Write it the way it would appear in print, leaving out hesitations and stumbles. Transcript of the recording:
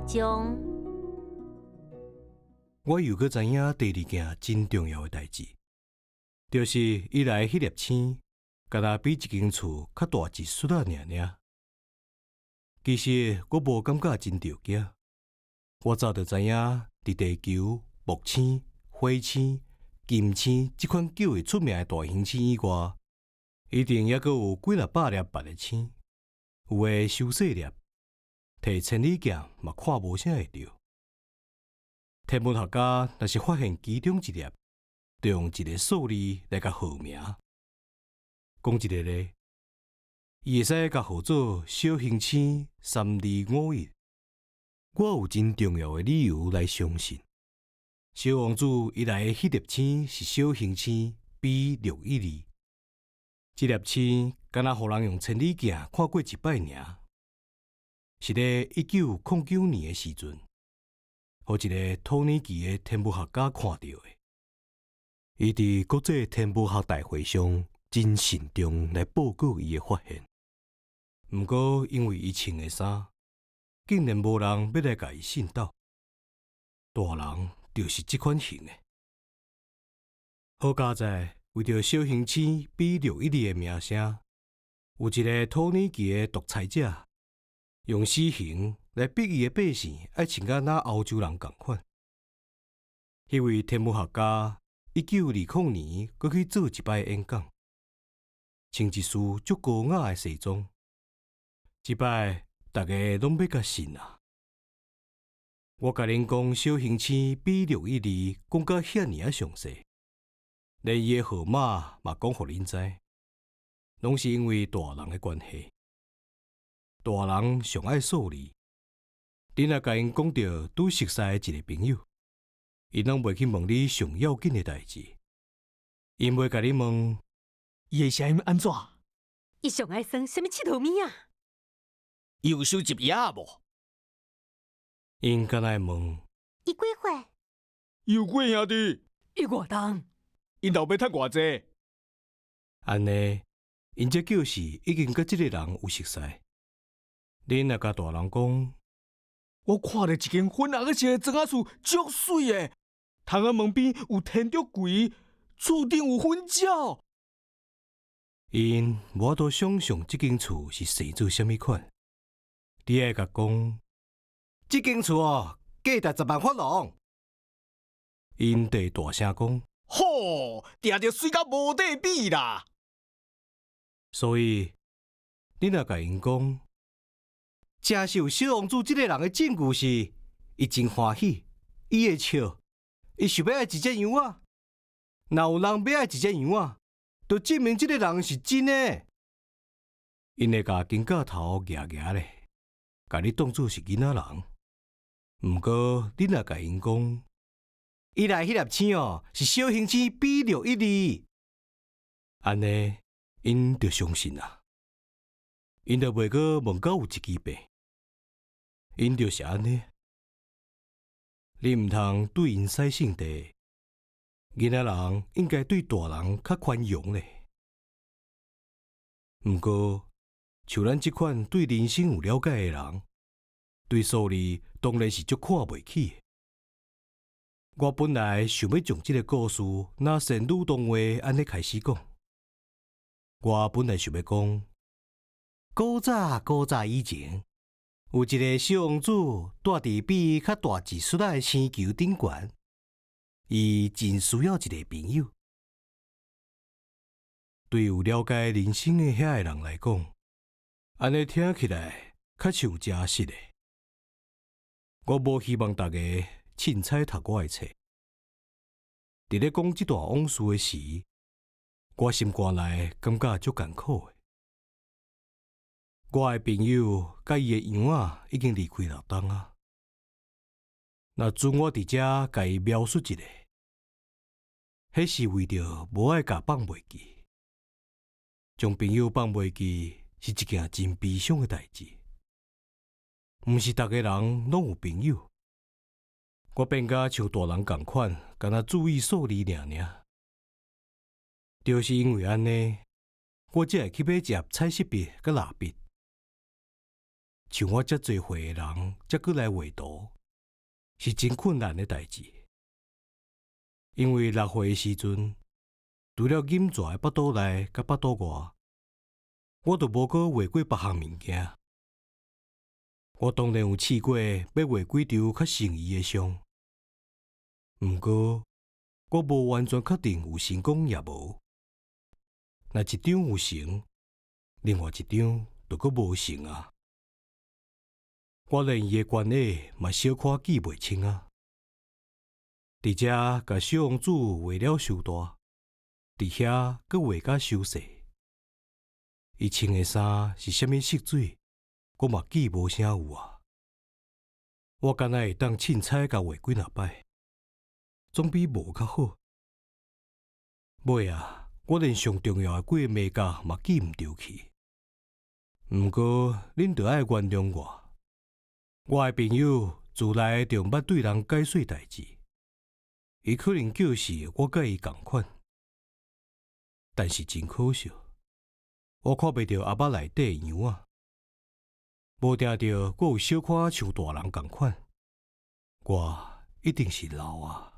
中。我又搁知影第二件真重要的代志，就是伊来迄粒星，敢若比一间厝较大一撮仔尔。其实我无感觉真着惊，我早就知影，伫地球、木星、火星、金星即款叫会出名的大行星以外，一定还阁有几若百粒别的星，有诶收细粒，摕千里镜嘛看无啥会着。天文学家若是发现其中一粒，就用一个数字来甲号名。讲一个咧，伊会使甲号做小行星3251。我有真重要的理由来相信，小王子伊来的迄粒星是小行星 B612。这粒星敢若互人用千里镜看过一摆尔，是咧1909年的时阵，互一个土耳其的天文学家看到的。伊伫国际天文学大会上真慎重来报告伊的发现。毋过因为伊穿的衫，竟然无人要来甲伊信斗。大人就是即款型的。好佳在为着小行星 B612的名声，有一个土耳其的独裁者用死刑来逼伊的百姓爱穿甲若欧洲人共款。迄位天文学家1920年搁去做一摆演讲，穿一束足高雅的西装。即摆大家拢要甲信啊！我甲恁讲小行星 B612讲到遐尔详细，连伊的号码嘛讲互恁知，拢是因为大人的关系。大人上爱数字，恁若甲因讲到拄熟悉的一个朋友，伊拢袂去问你上要紧的代志，因袂甲你问伊的声音安怎？伊上爱耍什么佚佗物啊？伊有收集野无？因敢若会问伊几岁？伊有几兄弟？伊偌重？因老爸趁偌济？安尼，因这叫是已经甲即个人有熟悉。恁若甲大人讲，我看到一间粉红色的砖仔厝，足水的，窗仔门边有天竺葵，厝顶有粉鸟。因无法度想象即间厝是生做啥物款。你爱甲讲，即间厝哦，价值10万法郎。因得大声讲，吼，定着水甲无地比啦！所以你若甲因讲，真是有小王子即个人的证据是，伊真欢喜，伊会笑，伊想要爱一只羊仔。若有人要爱一只羊仔，就证明即个人是真的。因会甲金甲头夹夹咧，甲你当作是囡仔人。毋过你若甲因讲，伊来迄粒星哦，是小行星 B612，安尼因就相信啦。因就袂阁问到有一支白，因就是安尼。你毋通对因使性地，囡仔人应该对大人较宽容咧。毋过，像咱即款对人生有了解的人，对数字当然是足看袂起的。我本来想要将即个故事拿神女动画安尼开始讲。我本来想要讲，古早以前，有一个小王子住伫比较大一撮仔的星球顶悬，伊真需要一个朋友。对有了解人生的遐个人来讲，安尼听起来较像真实的。我无希望大家凊彩读我的册。伫咧讲即段往事的时，我心肝内感觉足艰苦的。我的朋友甲伊的羊仔已经离开6冬啊。若准我伫遮甲伊描述一下，迄是为着无爱甲放袂记。将朋友放袂记是一件真悲伤的代志。毋是逐个人拢有朋友。我变甲像大人共款，敢若注意数字尔。就是因为安尼，我才会去买一盒彩色笔甲蜡笔。像我遮侪岁的人，才过来画图，是真困难的代志。因为6岁的时阵，除了饮蛇的腹肚内甲腹肚外，我就无搁画过别项物件。我当然有试过要画几张较诚意的相，毋过我无完全确定有成功也无。若一张有成，另外一张就搁无成啊！我连伊的关系嘛小可记袂清啊！伫遮甲小王子画了伤大，伫遐搁画甲伤细。伊穿的衫是啥物色水，我嘛记无啥有啊！我敢若会当凊彩甲画几若摆，总比无较好。尾啊，我连上重要的几个美角嘛记毋着去。毋过恁着爱原谅我，我的朋友自来就捌对人解说代志。伊可能叫是我甲伊共款，但是真可惜，我看袂到后腹内底的样啊，无定着我有小可像大人共款，我一定是老啊。